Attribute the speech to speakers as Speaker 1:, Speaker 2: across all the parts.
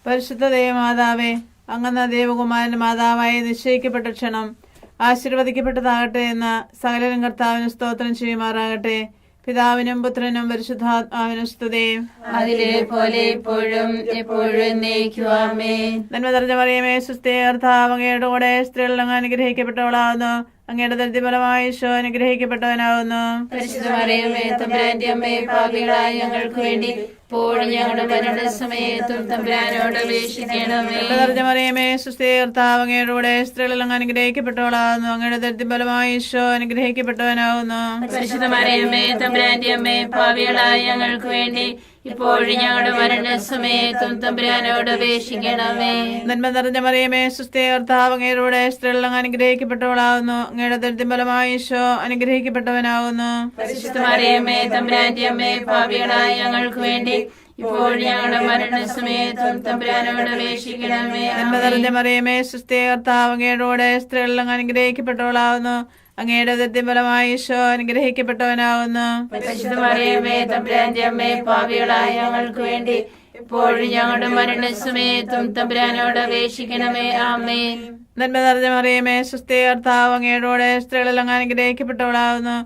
Speaker 1: പരിശുദ്ധ ദേവമാതാവേ, അങ്ങന്ന ദേവകുമാരന്റെ മാതാവായി നിശ്ചയിക്കപ്പെട്ട ക്ഷണം ആശീർവദിക്കപ്പെട്ടതാകട്ടെ എന്ന സകലരും കർത്താവിന് സ്തോത്രം ചെയ്യുമാറാകട്ടെ. പിതാവിനും പുത്രനും പരിശുദ്ധാത്മാവിനും സ്തുതി.
Speaker 2: അതിലെ പോലെ ഇപ്പോഴും എപ്പോഴും ആമേൻ.
Speaker 1: നന്മ നിറഞ്ഞ മറിയമേ, സുസ്ഥിതി, കർത്താവ് അങ്ങയുടെ കൂടെ സ്ത്രീകളിൽ അങ്ങ് അനുഗ്രഹിക്കപ്പെട്ടവളാവുന്നു. അങ്ങയുടെ ദരിദ്രഫലമായി ഈശോ അനുഗ്രഹിക്കപ്പെട്ടവനാവുന്നു.
Speaker 2: പരിശുദ്ധ മറിയമേ, തമ്പുരാന്റെ അമ്മേ, പാപികളായ ഞങ്ങൾക്ക് വേണ്ടി ഇപ്പോഴും ഞങ്ങളുടെ മരണസമയത്തും തമ്പുരാനോട് അപേക്ഷിക്കണമേ.
Speaker 1: നിറഞ്ഞ മറിയമേ, സുസ്ഥിതി, കർത്താവ് അങ്ങയുടെ കൂടെ സ്ത്രീകളിൽ അങ്ങ് അനുഗ്രഹിക്കപ്പെട്ടവളാവുന്നു. അങ്ങയുടെ ദരിദ്രഫലമായി ഈശോ അനുഗ്രഹിക്കപ്പെട്ടവനാവുന്നു.
Speaker 2: പരിശുദ്ധ മറിയമേ, തമ്പുരാന്റെ അമ്മേ, പാപികളായ ഞങ്ങൾക്ക് വേണ്ടി ഇപ്പോഴും ഞങ്ങളുടെ മരണസമയത്തും തമ്പുരാനോട് അപേക്ഷിക്കണമേ.
Speaker 1: നന്മ നിറഞ്ഞ മറിയമേ, സുസ്ഥിതി, കർത്താവ് അങ്ങയുടെ കൂടെ സ്ത്രീകളിൽ അങ്ങ് അനുഗ്രഹിക്കപ്പെട്ടവളാവുന്നു. അങ്ങയുടെ ദരിദ്രഫലമായി ഈശോ അനുഗ്രഹിക്കപ്പെട്ടവനാവുന്നു.
Speaker 2: പരിശുദ്ധ മറിയമേ, തമ്പുരാന്റെ അമ്മേ, പാപികളായ ഞങ്ങൾക്ക് വേണ്ടി ഇപ്പോഴും ഞങ്ങളുടെ മരണസമയത്തും തമ്പുരാനോട് അപേക്ഷിക്കണമേ.
Speaker 1: നന്മ നിറഞ്ഞ മറിയമേ, സുസ്ഥിതി, കർത്താവ് അങ്ങയുടെ കൂടെ സ്ത്രീകളിൽ അങ്ങ് അനുഗ്രഹിക്കപ്പെട്ടവളാവുന്നു. അങ്ങയുടെ ദരിദ്രഫലമായി ഈശോ അനുഗ്രഹിക്കപ്പെട്ടവനാവുന്നു.
Speaker 2: പരിശുദ്ധ മറിയമേ, തമ്പുരാന്റെ അമ്മേ, പാപികളായ ഞങ്ങൾക്ക് വേണ്ടി ഇപ്പോഴും ഞങ്ങളുടെ മരണസമയത്തും തമ്പുരാനോട് അപേക്ഷിക്കണമേ. ആമേൻ.
Speaker 1: നന്മ നിറഞ്ഞ മറിയമേ, സുസ്ഥിതി, കർത്താവ് അങ്ങയുടെ കൂടെ സ്ത്രീകളിൽ അങ്ങ് അനുഗ്രഹിക്കപ്പെട്ടവളാവുന്നു.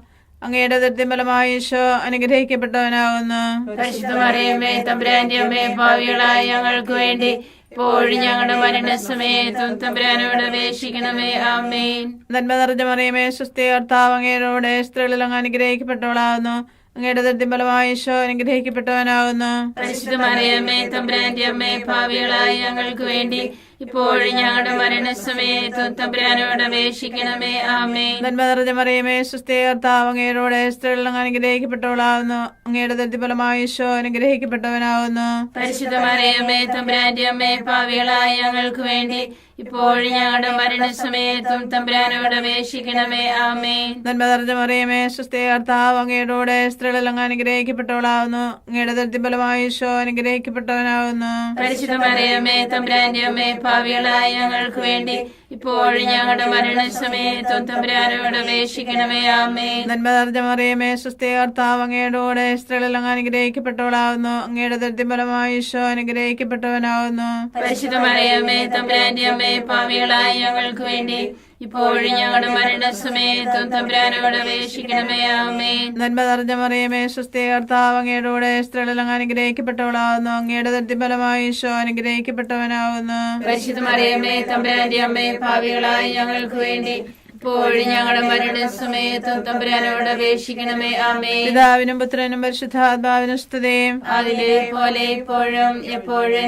Speaker 1: അങ്ങയുടെ ദരിദ്രഫലമായി ഈശോ അനുഗ്രഹിക്കപ്പെട്ടവനാവുന്നു.
Speaker 2: പരിശുദ്ധ മറിയമേ, തമ്പുരാന്റെ അമ്മേ, പാപികളായ ഞങ്ങൾക്ക് വേണ്ടി ഇപ്പോഴും ഞങ്ങളുടെ മരണസമയത്തും തമ്പുരാനോട് അപേക്ഷിക്കണമേ. ആമേൻ.
Speaker 1: നന്മ നിറഞ്ഞ മറിയമേ, സുസ്ഥിതി, കർത്താവ് അങ്ങയുടെ കൂടെ സ്ത്രീകളിൽ അങ്ങ് അനുഗ്രഹിക്കപ്പെട്ടവളാവുന്നു. അങ്ങയുടെ ദരിദ്രഫലമായി ഈശോ അനുഗ്രഹിക്കപ്പെട്ടവനാവുന്നു.
Speaker 2: പരിശുദ്ധ മറിയമേ, തമ്പുരാന്റെ അമ്മേ, പാപികളായ ഞങ്ങൾക്ക് വേണ്ടി ഇപ്പോഴും ഞങ്ങളുടെ മരണസമയത്തും തമ്പുരാനോട് അപേക്ഷിക്കണമേ. ആമേൻ.
Speaker 1: നന്മ നിറഞ്ഞ മറിയമേ, സുസ്ഥിതി, കർത്താവ് അങ്ങയുടെ കൂടെ സ്ത്രീകളിൽ അങ്ങ് അനുഗ്രഹിക്കപ്പെട്ടവളാവുന്നു. അങ്ങയുടെ ദരിദ്രഫലമായി ഈശോ അനുഗ്രഹിക്കപ്പെട്ടവനാവുന്നു.
Speaker 2: പരിശുദ്ധ മറിയമേ, തമ്പുരാന്റെ അമ്മേ, പാപികളായ ഞങ്ങൾക്ക് വേണ്ടി ഇപ്പോഴും ഞങ്ങളുടെ മരണസമയത്തും തമ്പുരാനോട് അപേക്ഷിക്കണമേ. ആമേൻ.
Speaker 1: നന്മ നിറഞ്ഞ മറിയമേ, സുസ്ഥിതി, കർത്താവ് അങ്ങയുടെ കൂടെ സ്ത്രീകളിൽ അങ്ങ് അനുഗ്രഹിക്കപ്പെട്ടവളാവുന്നു. അങ്ങയുടെ ദരിദ്രഫലമായി ഈശോ അനുഗ്രഹിക്കപ്പെട്ടവനാവുന്നു.
Speaker 2: പരിശുദ്ധ മറിയമേ, തമ്പുരാന്റെ അമ്മേ, പാപികളായ ഞങ്ങൾക്ക് വേണ്ടി ഇപ്പോഴും ഞങ്ങളുടെ മരണസമയത്തും തമ്പുരാനോട് അപേക്ഷിക്കണമേ. ആമേൻ.
Speaker 1: നന്മ നിറഞ്ഞ മറിയമേ, സുസ്ഥിതി, കർത്താവ് അങ്ങയുടെ കൂടെ സ്ത്രീകളിൽ അങ്ങ് അനുഗ്രഹിക്കപ്പെട്ടവളാവുന്നു. അങ്ങയുടെ ദരിദ്രഫലമായി ഈശോ അനുഗ്രഹിക്കപ്പെട്ടവനാവുന്നു.
Speaker 2: പരിശുദ്ധ മറിയമേ, തമ്പുരാന്റെ അമ്മേ, പാപികളായ ഞങ്ങൾക്ക് വേണ്ടി ഇപ്പോഴും ഞങ്ങളുടെ മരണസമയത്തും തമ്പുരാനോട് അപേക്ഷിക്കണമേ. ആമേൻ.
Speaker 1: നന്മ നിറഞ്ഞ മറിയമേ, സുസ്ഥിതി, കർത്താവ് അങ്ങയുടെ കൂടെ സ്ത്രീകളിൽ അങ്ങ് അനുഗ്രഹിക്കപ്പെട്ടവളാവുന്നു. അങ്ങയുടെ ദരിദ്രഫലമായി ഈശോ അനുഗ്രഹിക്കപ്പെട്ടവനാവുന്നു.
Speaker 2: പരിശുദ്ധ മറിയമേ, തമ്പുരാന്റെ അമ്മേ, പാപികളായ ഞങ്ങൾക്ക് വേണ്ടി ഇപ്പോഴും ഞങ്ങളുടെ മരണസമയത്തും തമ്പുരാനോട് അപേക്ഷിക്കണമേ. ആമേൻ.
Speaker 1: പിതാവിനും പുത്രനും പരിശുദ്ധാത്മാവിനും സ്തുതി.
Speaker 2: അതിലെ പോലെ ഇപ്പോഴും എപ്പോഴും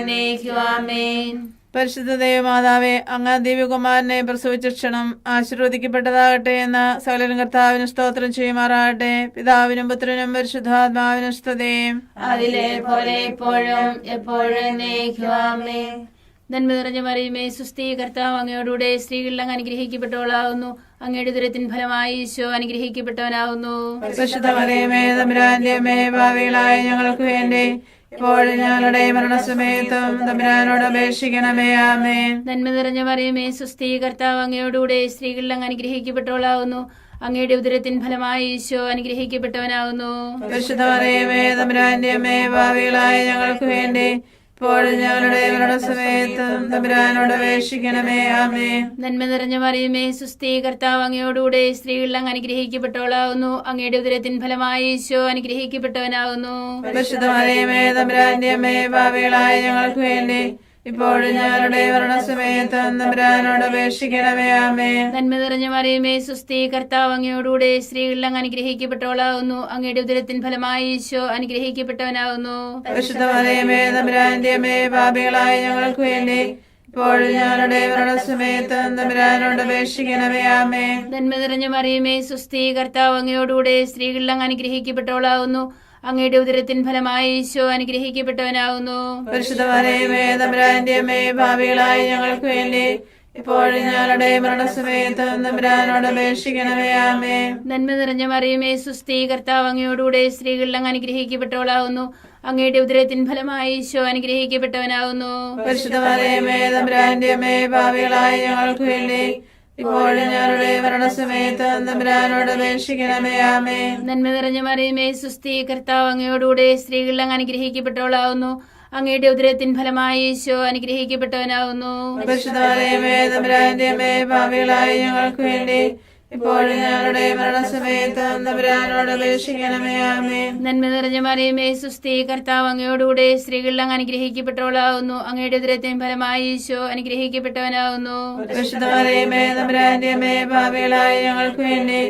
Speaker 2: ആമേൻ.
Speaker 1: പരിശുദ്ധ ദേവമാതാവേ, അങ്ങ് ദിവ്യകുമാരനെ പ്രസവിച്ച ക്ഷണം ആശീർവദിക്കപ്പെട്ടതാകട്ടെ എന്ന സകലരും കർത്താവിന് സ്തോത്രം ചെയ്യുമാറാകട്ടെ. പിതാവിനും പുത്രനും പരിശുദ്ധാത്മാവിനും സ്തുതി.
Speaker 2: അതിലെ പോലെ ഇപ്പോഴും എപ്പോഴും ആമേൻ. നന്മ നിറഞ്ഞ മറിയമേ, സുസ്ഥി, കർത്താവ് അങ്ങയോടുകൂടെ സ്ത്രീകളിൽ അങ്ങ് അനുഗ്രഹിക്കപ്പെട്ടവളാവുന്നു. അങ്ങയുടെ ദുരത്തിൻ ഫലമായി ഈശോ അനുഗ്രഹിക്കപ്പെട്ടവനാവുന്നു.
Speaker 1: പരിശുദ്ധ മറിയമേ, തമ്പുരാന്റെ അമ്മേ, പാപികളായ ഞങ്ങൾക്ക് വേണ്ടി ഇപ്പോഴും ഞങ്ങളുടെ മരണസമയത്തും തമ്പുരാനോട് അപേക്ഷിക്കണമേ. ആമേൻ.
Speaker 2: നന്മ നിറഞ്ഞ മറിയമേ, സുസ്ഥി, കർത്താവ് അങ്ങയോടുകൂടെ സ്ത്രീകളിൽ അങ്ങ് അനുഗ്രഹിക്കപ്പെട്ടവളാവുന്നു. അങ്ങയുടെ ഉദരത്തിൻ ഫലമായി ഈശോ അനുഗ്രഹിക്കപ്പെട്ടവനാവുന്നു.
Speaker 1: പരിശുദ്ധ മറിയമേ, തമ്പുരാന്റെ അമ്മേ, പാപികളായ ഞങ്ങൾക്ക് വേണ്ടി ഇപ്പോഴും ഞങ്ങളുടെ മരണസമയത്തും തമ്പുരാനോട് അപേക്ഷിക്കണമേ. ആമേൻ.
Speaker 2: നന്മ നിറഞ്ഞ മറിയമേ, സുസ്ഥി, കർത്താവ് അങ്ങയോടുകൂടെ സ്ത്രീകളിൽ അങ്ങ് അനുഗ്രഹിക്കപ്പെട്ടവളാവുന്നു. അങ്ങയുടെ ഉദരത്തിൻ ഫലമായി ഈശോ അനുഗ്രഹിക്കപ്പെട്ടവനാവുന്നു.
Speaker 1: പരിശുദ്ധ മറിയമേ, തമ്പുരാന്റെ അമ്മേ, പാപികളായ ഞങ്ങൾക്ക് വേണ്ടി ഇപ്പോഴും ഞങ്ങളുടെ മരണസമയത്തും തമ്പുരാനോട് അപേക്ഷിക്കണമേ. ആമേൻ.
Speaker 2: നന്മ നിറഞ്ഞ മറിയമേ, സുസ്ഥി, കർത്താവ് അങ്ങയോടുകൂടെ സ്ത്രീകളിൽ അങ്ങ് അനുഗ്രഹിക്കപ്പെട്ടവളാവുന്നു. അങ്ങയുടെ ഉദരത്തിൻ ഫലമായി ഈശോ അനുഗ്രഹിക്കപ്പെട്ടവനാവുന്നു.
Speaker 1: പരിശുദ്ധ മറിയമേ, തമ്പുരാന്റെ അമ്മേ, പാപികളായ ഞങ്ങൾക്ക് വേണ്ടി ഇപ്പോഴും ഞങ്ങളുടെ മരണസമയത്തും തമ്പുരാനോട് അപേക്ഷിക്കണമേ. ആമേൻ.
Speaker 2: നന്മ നിറഞ്ഞ മറിയമേ, സുസ്ഥി, കർത്താവ് അങ്ങയോടുകൂടെ സ്ത്രീകളിൽ അങ്ങ് അനുഗ്രഹിക്കപ്പെട്ടവളാവുന്നു. അങ്ങയുടെ ഉദരത്തിൻ ഫലമായി ഈശോ അനുഗ്രഹിക്കപ്പെട്ടവനാവുന്നു.
Speaker 1: പരിശുദ്ധ മറിയമേ, തമ്പുരാന്റെ അമ്മേ, പാപികളായ ഞങ്ങൾക്ക് വേണ്ടി ഇപ്പോഴും ഞങ്ങളുടെ മരണസമയത്തും തമ്പുരാനോട് അപേക്ഷിക്കണമേ. ആമേൻ.
Speaker 2: നന്മ നിറഞ്ഞ മറിയമേ, സുസ്ഥി, കർത്താവ് അങ്ങയോടുകൂടെ സ്ത്രീകളിൽ അങ്ങ് അനുഗ്രഹിക്കപ്പെട്ടവളാവുന്നു. അങ്ങയുടെ ഉദരത്തിൻ ഫലമായി ഈശോ അനുഗ്രഹിക്കപ്പെട്ടവനാവുന്നു.
Speaker 1: പരിശുദ്ധ മറിയമേ, തമ്പുരാന്റെ അമ്മേ, പാപികളായ ഞങ്ങൾക്ക് വേണ്ടി ഇപ്പോഴും ഞങ്ങളുടെ മരണസമയത്ത് തമ്പുരാനോട് അപേക്ഷിക്കണമേ. ആമേൻ.
Speaker 2: നന്മ നിറഞ്ഞ മറിയമേ, സുസ്ഥി, കർത്താവ് അങ്ങയോടുകൂടെ സ്ത്രീകളിൽ അങ്ങ് അനുഗ്രഹിക്കപ്പെട്ടവളാവുന്നു. അങ്ങയുടെ ഉദരത്തിൻ ഫലമായി ഈശോ അനുഗ്രഹിക്കപ്പെട്ടവനാകുന്നു.
Speaker 1: പരിശുദ്ധ മറിയമേ തമ്പുരാന്റെ അമ്മേ, പാപികളായ ഞങ്ങൾക്ക് വേണ്ടി ഇപ്പോഴും ഞങ്ങളുടെ മരണസമയത്തും തമ്പുരാനോട് അപേക്ഷിക്കണമേ. ആമേൻ.
Speaker 2: നന്മ നിറഞ്ഞ മറിയമേ സുസ്ഥി, കർത്താവ് അങ്ങയോടുകൂടെ സ്ത്രീകളിൽ അങ്ങ് അനുഗ്രഹിക്കപ്പെട്ടവളാകുന്നു. അങ്ങയുടെ ഉദരത്തിൻ ഫലമായി ഈശോ അനുഗ്രഹിക്കപ്പെട്ടവനാകുന്നു.
Speaker 1: പരിശുദ്ധ മറിയമേ തമ്പുരാന്റെ അമ്മേ, പാപികളായ ഞങ്ങൾക്ക് വേണ്ടി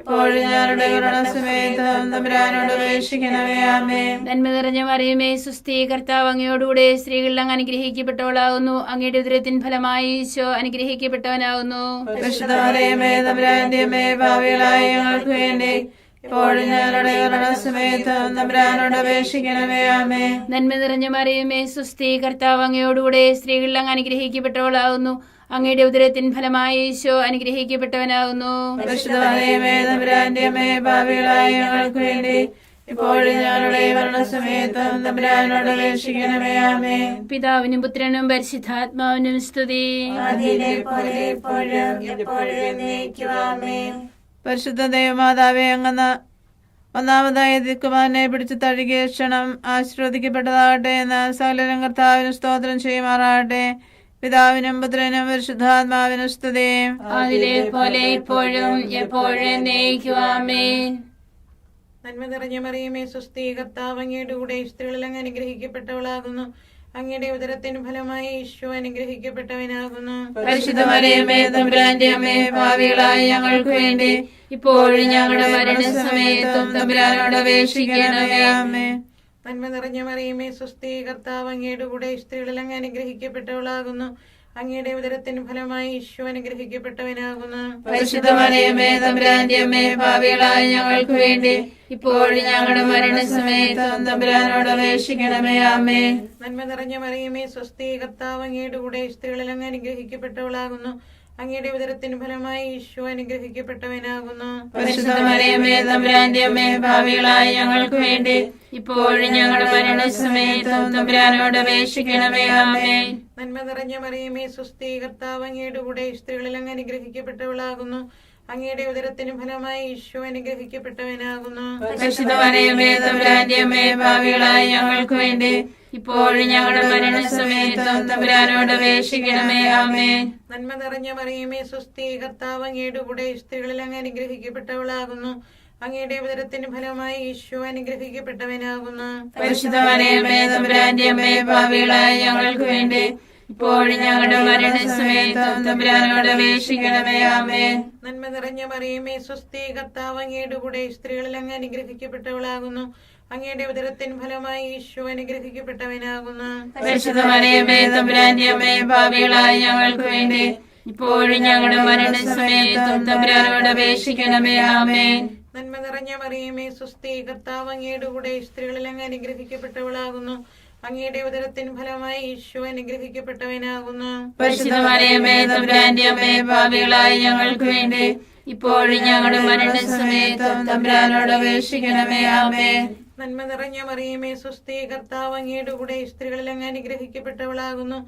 Speaker 1: ഇപ്പോഴും ഞങ്ങളുടെ മരണസമയത്തും തമ്പുരാനോട് അപേക്ഷിക്കണമേ. ആമേൻ.
Speaker 2: നന്മ നിറഞ്ഞ മറിയമേ സുസ്ഥി, കർത്താവ് അങ്ങയോടുകൂടെ സ്ത്രീകളിൽ അങ്ങ് അനുഗ്രഹിക്കപ്പെട്ടവളാകുന്നു. അങ്ങയുടെ ഉദരത്തിൻ ഫലമായി ഈശോ അനുഗ്രഹിക്കപ്പെട്ടവനാകുന്നു.
Speaker 1: പരിശുദ്ധ മറിയമേ തമ്പുരാന്റെ അമ്മേ, പാപികളായ ഞങ്ങൾക്ക് വേണ്ടി ഇപ്പോഴും ഞങ്ങളുടെ മരണസമയത്തും തമ്പുരാനോട് അപേക്ഷിക്കണമേ. ആമേൻ.
Speaker 2: നന്മ നിറഞ്ഞ മറിയമേ സുസ്ഥി, കർത്താവ് അങ്ങയോടുകൂടെ സ്ത്രീകളിൽ അങ്ങ് അനുഗ്രഹിക്കപ്പെട്ടവളാകുന്നു. അങ്ങയുടെ ഉദരത്തിൻ ഫലമായി ഈശോ അനുഗ്രഹിക്കപ്പെട്ടവനാകുന്നു.
Speaker 1: പരിശുദ്ധ മറിയമേ തമ്പുരാന്റെ അമ്മേ, പാപികളായ ഞങ്ങൾക്ക് വേണ്ടി ഇപ്പോഴും ഞങ്ങളുടെ മരണസമയത്തും തമ്പുരാനോട് അപേക്ഷിക്കണമേ. ആമേൻ.
Speaker 2: പിതാവിനും പുത്രനും പരിശുദ്ധാത്മാവിനും സ്തുതി.
Speaker 1: പരിശുദ്ധ ദൈവമാതാവേ, അങ്ങ് ഒന്നാമതായി ദിക്കുമാരനെ പിടിച്ചു തഴുകിയ ക്ഷണം ആശീർവദിക്കപ്പെട്ടതാകട്ടെ എന്ന് സകലരും കർത്താവിന് സ്തോത്രം ചെയ്യുമാറാകട്ടെ. പിതാവിനും പുത്രനും പരിശുദ്ധാത്മാവിനും സ്തുതി.
Speaker 2: അതിലെ പോലെ ഇപ്പോഴും എപ്പോഴും എന്നേക്കും. ആമേൻ.
Speaker 3: നന്മ നിറഞ്ഞ മറിയമേ സുസ്ഥി, കർത്താവ് അങ്ങയുടെ കൂടെ സ്ത്രീകളിൽ അങ്ങ് അനുഗ്രഹിക്കപ്പെട്ടവളാകുന്നു. അങ്ങയുടെ ഉദരത്തിന് ഫലമായി ഈശോ അനുഗ്രഹിക്കപ്പെട്ടവനാകുന്നു.
Speaker 1: പരിശുദ്ധ മറിയമേ തമ്പുരാന്റെ അമ്മേ, പാപികളായ ഞങ്ങൾക്ക് വേണ്ടി ഇപ്പോഴും ഞങ്ങളുടെ മരണസമയത്തും തമ്പുരാനോട് അപേക്ഷിക്കണമേ. ആമേൻ.
Speaker 3: നന്മ നിറഞ്ഞ മറിയമേ സുസ്ഥി, കർത്താവ് അങ്ങയുടെ കൂടെ സ്ത്രീകളിൽ അങ്ങ് അനുഗ്രഹിക്കപ്പെട്ടവളാകുന്നു. അങ്ങയുടെ ഉദരത്തിന് ഫലമായി ഈശോ അനുഗ്രഹിക്കപ്പെട്ടവനാകുന്നു.
Speaker 1: പരിശുദ്ധ മറിയമേ തമ്പുരാന്റെ അമ്മേ, പാപികളായ ഞങ്ങൾക്ക് വേണ്ടി ഇപ്പോഴും ഞങ്ങളുടെ മരണസമയത്തും തമ്പുരാനോട് അപേക്ഷിക്കണമേ. ആമേൻ.
Speaker 3: നന്മ നിറഞ്ഞ മറിയമേ സുസ്ഥി, കർത്താവ് അങ്ങയുടെ കൂടെ സ്ത്രീകളിൽ അങ്ങ് അനുഗ്രഹിക്കപ്പെട്ടവളാകുന്നു. അങ്ങയുടെ ഉദരത്തിന് ഫലമായി ഈശോ അനുഗ്രഹിക്കപ്പെട്ടവനാകുന്നു.
Speaker 1: പരിശുദ്ധ മറിയമേ തമ്പുരാന്റെ അമ്മേ, പാപികളായ ഞങ്ങൾക്ക് വേണ്ടി ഇപ്പോഴും ഞങ്ങളുടെ മരണസമയത്തും തമ്പുരാനോട് അപേക്ഷിക്കണമേ. ആമേൻ.
Speaker 3: നന്മ നിറഞ്ഞ മറിയമേ സുസ്ഥി, കർത്താവ് അങ്ങയുടെ കൂടെ സ്ത്രീകളിൽ അങ്ങ് അനുഗ്രഹിക്കപ്പെട്ടവളാകുന്നു. അങ്ങയുടെ ഉദരത്തിന് ഫലമായി ഈശോ അനുഗ്രഹിക്കപ്പെട്ടവനാകുന്നു.
Speaker 1: പരിശുദ്ധ മറിയമേ തമ്പുരാന്റെ അമ്മേ, പാപികളായ ഞങ്ങൾക്ക് വേണ്ടി ഇപ്പോഴും ഞങ്ങളുടെ മരണസമയത്തും തമ്പുരാനോട് അപേക്ഷിക്കണമേ. ആമേൻ.
Speaker 3: നന്മ നിറഞ്ഞ മറിയമേ സുസ്ഥി, കർത്താവ് അങ്ങയുടെ കൂടെ സ്ത്രീകളിൽ അങ്ങ് അനുഗ്രഹിക്കപ്പെട്ടവളാകുന്നു. അങ്ങയുടെ ഉദരത്തിന് ഫലമായി ഈശോ അനുഗ്രഹിക്കപ്പെട്ടവനാകുന്നു.
Speaker 1: പരിശുദ്ധ മറിയമേ തമ്പുരാന്റെ അമ്മേ, പാപികളായ ഞങ്ങൾക്ക് വേണ്ടി ഇപ്പോഴും ഞങ്ങളുടെ മരണസമയത്തും തമ്പുരാനോട് അപേക്ഷിക്കണമേ. ആമേൻ.
Speaker 3: നന്മ നിറഞ്ഞ മറിയമേ സുസ്ഥി, കർത്താവ് അങ്ങയുടെ കൂടെ സ്ത്രീകളിൽ അങ്ങ് അനുഗ്രഹിക്കപ്പെട്ടവളാകുന്നു. അങ്ങയുടെ ഉദരത്തിന് ഫലമായി ഈശോ അനുഗ്രഹിക്കപ്പെട്ടവനാകുന്നു.
Speaker 1: പരിശുദ്ധ മറിയമേ തമ്പുരാന്റെ അമ്മേ, പാപികളായ ഞങ്ങൾക്ക് വേണ്ടി ഇപ്പോഴും ഞങ്ങളുടെ മരണസമയത്തും തമ്പുരാനോട് അപേക്ഷിക്കണമേ. ആമേൻ.
Speaker 3: നന്മ നിറഞ്ഞ മറിയമേ സുസ്ഥി, കർത്താവ് അങ്ങയുടെ കൂടെ സ്ത്രീകളിൽ അങ്ങ് അനുഗ്രഹിക്കപ്പെട്ടവളാകുന്നു. അങ്ങയുടെ ഉദരത്തിന് ഫലമായി ഈശോ അനുഗ്രഹിക്കപ്പെട്ടവനാകുന്നു.
Speaker 1: പരിശുദ്ധ മറിയമേ തമ്പുരാന്റെ അമ്മേ, പാപികളായ ഞങ്ങൾക്ക് വേണ്ടി ഇപ്പോഴും ഞങ്ങളുടെ മരണസമയത്തും തമ്പുരാനോട് അപേക്ഷിക്കണമേ. ആമേൻ.
Speaker 3: നന്മ നിറഞ്ഞ മറിയമേ സുസ്ഥി, കർത്താവ് അങ്ങയുടെ കൂടെ സ്ത്രീകളിൽ അങ്ങ് അനുഗ്രഹിക്കപ്പെട്ടവളാകുന്നു.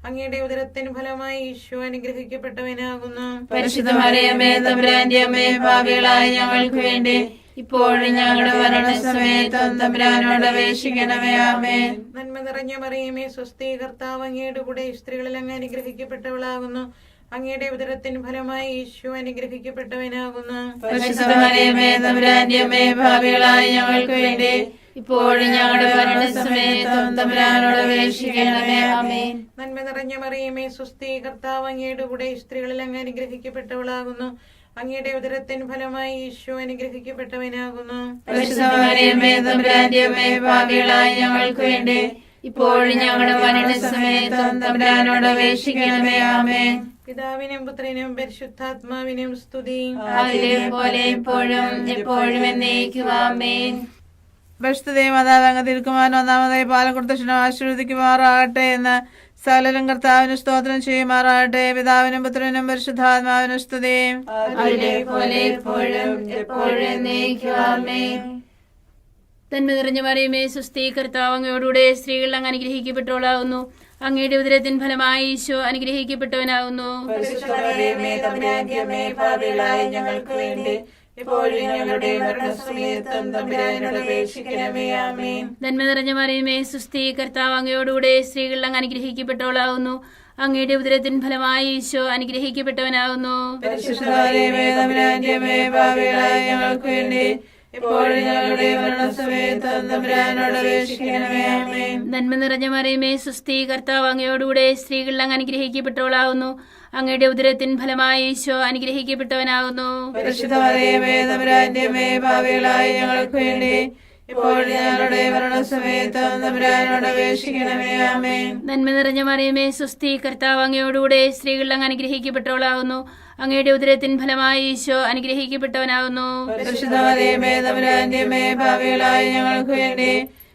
Speaker 3: അങ്ങയുടെ ഉദരത്തിന് ഫലമായി ഈശോ അനുഗ്രഹിക്കപ്പെട്ടവനാകുന്നു.
Speaker 1: പരിശുദ്ധ മറിയമേ തമ്പുരാന്റെ അമ്മേ, പാപികളായ ഞങ്ങൾക്ക് വേണ്ടി ഇപ്പോഴും ഞങ്ങളുടെ മരണസമയത്തും തമ്പുരാനോട് അപേക്ഷിക്കണമേ. ആമേൻ.
Speaker 3: നന്മ നിറഞ്ഞ മറിയമേ സുസ്ഥി, കർത്താവ് അങ്ങയുടെ കൂടെ സ്ത്രീകളിൽ അങ്ങ് അനുഗ്രഹിക്കപ്പെട്ടവളാകുന്നു. അങ്ങയുടെ ഉദരത്തിന് ഫലമായി ഈശോ അനുഗ്രഹിക്കപ്പെട്ടവനാകുന്നു.
Speaker 1: പരിശുദ്ധ മറിയമേ തമ്പുരാന്റെ അമ്മേ, പാപികളായ ഞങ്ങൾക്ക് വേണ്ടി ഇപ്പോഴും ഞങ്ങളുടെ മരണസമയത്തും തമ്പുരാനോട് അപേക്ഷിക്കണമേ. ആമേൻ.
Speaker 3: നന്മ നിറഞ്ഞ മറിയമേ സുസ്ഥി, കർത്താവ് അങ്ങയുടെ കൂടെ സ്ത്രീകളിൽ അങ്ങ് അനുഗ്രഹിക്കപ്പെട്ടവളാകുന്നു. അങ്ങയുടെ ഉദരത്തിന് ഫലമായി ഈശോ അനുഗ്രഹിക്കപ്പെട്ടവനാകുന്നു.
Speaker 1: പരിശുദ്ധ മറിയമേ തമ്പുരാന്റെ അമ്മേ, പാപികളായ ഞങ്ങൾക്ക് വേണ്ടി ഇപ്പോഴും ഞങ്ങളുടെ മരണസമയത്തും തമ്പുരാനോട് അപേക്ഷിക്കണമേ. ആമേൻ.
Speaker 3: പിതാവിനും പുത്രനും പരിശുദ്ധാത്മാവിനും സ്തുതി.
Speaker 2: അതിലെ പോലെ ഇപ്പോഴും എപ്പോഴും എന്നേക്കും. ആമേൻ.
Speaker 1: പരിശുദ്ധ മാതാവ് അങ്ങ് തിരുക്കുമാരൻ ഒന്നാമതായി പാലം കൊടുത്ത ക്ഷണം ആശീർവദിക്കുമാറാകട്ടെ എന്ന് സകലരും കർത്താവിന് സ്തോത്രം ചെയ്യുമാറാകട്ടെ. പിതാവിനും പുത്രനും പരിശുദ്ധാത്മാവിനും സ്തുതി.
Speaker 2: അതിലെ പോലെ ഇപ്പോഴും എപ്പോഴും എന്നേക്കും. ആമേൻ. തന്മ നിറഞ്ഞ മറിയമേ സുസ്ഥി, കർത്താവ് അങ്ങയോടുകൂടെ സ്ത്രീകളിൽ അങ്ങ് അനുഗ്രഹിക്കപ്പെട്ടവളാകുന്നു. അങ്ങയുടെ ഉദരത്തിൻ ഫലമായി ഈശോ അനുഗ്രഹിക്കപ്പെട്ടവനാകുന്നു.
Speaker 3: പരിശുദ്ധ മറിയമേ തമ്പുരാന്റെ അമ്മേ, പാപികളായ ഞങ്ങൾക്ക് വേണ്ടി ഇപ്പോഴും ഞങ്ങളുടെ മരണസമയത്തും തമ്പുരാനോട് അപേക്ഷിക്കണമേ. ആമേൻ.
Speaker 2: നന്മ നിറഞ്ഞ മറിയമേ സുസ്ഥി, കർത്താവ് അങ്ങയോടുകൂടെ സ്ത്രീകൾ അങ്ങ് അനുഗ്രഹിക്കപ്പെട്ടവളാകുന്നു. അങ്ങയുടെ ഉദരത്തിൻ ഫലമായി ഈശോ അനുഗ്രഹിക്കപ്പെട്ടവനാകുന്നു.
Speaker 1: പരിശുദ്ധ മറിയമേ തമ്പുരാന്റെ അമ്മേ, പാപികളായ ഞങ്ങൾക്ക് വേണ്ടി ഇപ്പോഴും ഞങ്ങളുടെ മരണസമയത്തും തമ്പുരാനോട് അപേക്ഷിക്കണമേ. ആമേൻ.
Speaker 2: നന്മ നിറഞ്ഞ മറിയമേ സുസ്ഥി, കർത്താവ് അങ്ങയോടുകൂടെ സ്ത്രീകൾ അങ്ങ് അനുഗ്രഹിക്കപ്പെട്ടവളാകുന്നു. അങ്ങയുടെ ഉദരത്തിൻ ഫലമായി ഈശോ അനുഗ്രഹിക്കപ്പെട്ടവനാകുന്നു.
Speaker 1: പരിശുദ്ധ മറിയമേ തമ്പുരാന്റെ അമ്മേ, പാപികളായ ഞങ്ങൾക്ക് വേണ്ടി ഇപ്പോഴും ഞങ്ങളുടെ മരണസമയത്തും തമ്പുരാനോട് അപേക്ഷിക്കണമേ. ആമേൻ.
Speaker 2: നന്മ നിറഞ്ഞ മറിയമേ സുസ്ഥി, കർത്താവ് അങ്ങയോടുകൂടെ സ്ത്രീകൾ അങ്ങ് അനുഗ്രഹിക്കപ്പെട്ടവളാകുന്നു. അങ്ങയുടെ ഉദരത്തിൻ ഫലമായി ഈശോ അനുഗ്രഹിക്കപ്പെട്ടവനാകുന്നു.
Speaker 1: പരിശുദ്ധ മറിയമേ തമ്പുരാന്റെ അമ്മേ, പാപികളായ ഞങ്ങൾക്ക് വേണ്ടി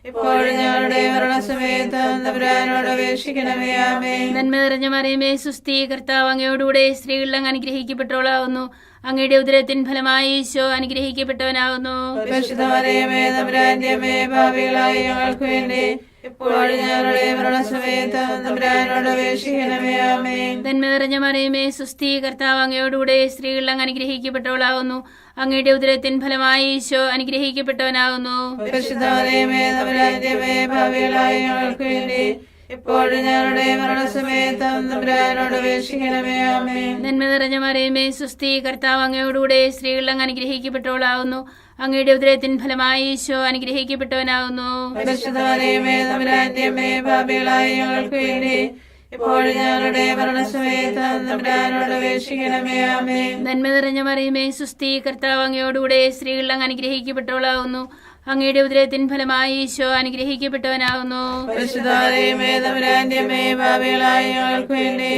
Speaker 1: ഇപ്പോഴും ഞങ്ങളുടെ മരണസമയത്തും തമ്പുരാനോട് അപേക്ഷിക്കണമേ. ആമേൻ.
Speaker 2: നന്മ നിറഞ്ഞ മറിയമേ സുസ്ഥി, കർത്താവ് അങ്ങയോടുകൂടെ സ്ത്രീകൾ അങ്ങ് അനുഗ്രഹിക്കപ്പെട്ടവളാകുന്നു. അങ്ങയുടെ ഉദരത്തിൻ ഫലമായി ഈശോ അനുഗ്രഹിക്കപ്പെട്ടവനാകുന്നു.
Speaker 1: പരിശുദ്ധ മറിയമേ തമ്പുരാന്റെ അമ്മേ, പാപികളായ ഞങ്ങൾക്ക് വേണ്ടി ഇപ്പോഴും ഞങ്ങളുടെ മരണസമയത്തും തമ്പുരാനോട് അപേക്ഷിക്കണമേ. ആമേൻ.
Speaker 2: നന്മ നിറഞ്ഞ മറിയമേ സുസ്ഥി, കർത്താവ് അങ്ങയോടുകൂടെ സ്ത്രീകൾ അങ്ങ് അനുഗ്രഹിക്കപ്പെട്ടവളാകുന്നു. അങ്ങയുടെ ഉദരത്തിൻ ഫലമായി ഈശോ അനുഗ്രഹിക്കപ്പെട്ടവനാകുന്നു.
Speaker 1: പരിശുദ്ധ മറിയമേ തമ്പുരാന്റെ അമ്മേ, പാപികളായ ഞങ്ങൾക്ക് വേണ്ടി ഇപ്പോഴും ഞങ്ങളുടെ മരണസമയത്തും തമ്പുരാനോട് അപേക്ഷിക്കണമേ. ആമേൻ.
Speaker 2: നന്മ നിറഞ്ഞ മറിയമേ സുസ്ഥി, കർത്താവ് അങ്ങയോടുകൂടെ സ്ത്രീകൾ അങ്ങ് അനുഗ്രഹിക്കപ്പെട്ടവളാകുന്നു. അങ്ങയുടെ ഉദരത്തിൻ ഫലമായി ഈശോ അനുഗ്രഹിക്കപ്പെട്ടവനാകുന്നു.
Speaker 1: പരിശുദ്ധ മറിയമേ തമ്പുരാന്റെ അമ്മേ, പാപികളായ ഞങ്ങൾക്ക് വേണ്ടി ഇപ്പോഴും ഞങ്ങളുടെ മരണസമയത്തും തമ്പുരാനോട് അപേക്ഷിക്കണമേ. ആമേൻ.
Speaker 2: നന്മ നിറഞ്ഞ മറിയമേ സുസ്ഥി, കർത്താവ് അങ്ങയോടുകൂടെ സ്ത്രീകൾ അങ്ങ് അനുഗ്രഹിക്കപ്പെട്ടവളാകുന്നു. അങ്ങയുടെ ഉദരത്തിൻ ഫലമായി ഈശോ അനുഗ്രഹിക്കപ്പെട്ടവനാകുന്നു.
Speaker 1: പരിശുദ്ധ മറിയമേ തമ്പുരാന്റെ അമ്മേ, പാപികളായ ഞങ്ങൾക്ക് വേണ്ടി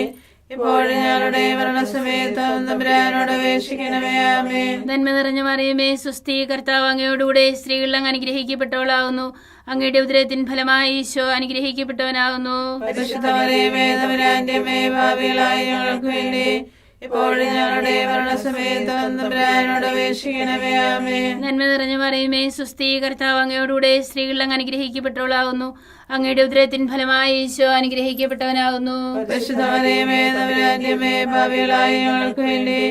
Speaker 1: ഇപ്പോഴും ഞങ്ങളുടെ മരണസമയത്തും തമ്പുരാനോട് അപേക്ഷിക്കണമേ. ആമേൻ.
Speaker 2: നന്മ നിറഞ്ഞ മറിയമേ സുസ്ഥി, കർത്താവ് അങ്ങയോടുകൂടെ സ്ത്രീകൾ അങ്ങ് അനുഗ്രഹിക്കപ്പെട്ടവളാകുന്നു. അങ്ങയുടെ ഉദരത്തിൻ ഫലമായി ഈശോ അനുഗ്രഹിക്കപ്പെട്ടവനാകുന്നു.
Speaker 1: പരിശുദ്ധ മറിയമേ തമ്പുരാന്റെ അമ്മേ, പാപികളായ ഞങ്ങൾക്ക് വേണ്ടി ഇപ്പോഴും ഞങ്ങളുടെ മരണസമയത്തും തമ്പുരാനോട് അപേക്ഷിക്കണമേ. ആമേൻ.
Speaker 2: നന്മ നിറഞ്ഞ മറിയമേ സുസ്ഥി, കർത്താവ് അങ്ങയോടുകൂടെ സ്ത്രീകൾ അങ്ങ് അനുഗ്രഹിക്കപ്പെട്ടവളാകുന്നു. അങ്ങയുടെ ഉദരത്തിൻ ഫലമായി ഈശോ അനുഗ്രഹിക്കപ്പെട്ടവനാകുന്നു.
Speaker 1: പരിശുദ്ധ മറിയമേ തമ്പുരാന്റെ അമ്മേ, പാപികളായ ഞങ്ങൾക്ക് വേണ്ടി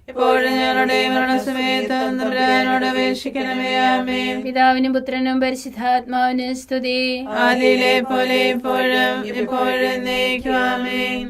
Speaker 1: ഇപ്പോഴും ഞങ്ങളുടെ മരണസമയത്തും തമ്പുരാനോട് അപേക്ഷിക്കണമേ. ആമേൻ.
Speaker 2: പിതാവിനും പുത്രനും പരിശുദ്ധാത്മാവിനും സ്തുതി.
Speaker 1: ആദിയിലെ പോലെ ഇപ്പോഴും എപ്പോഴും എന്നേക്കും. ആമേൻ.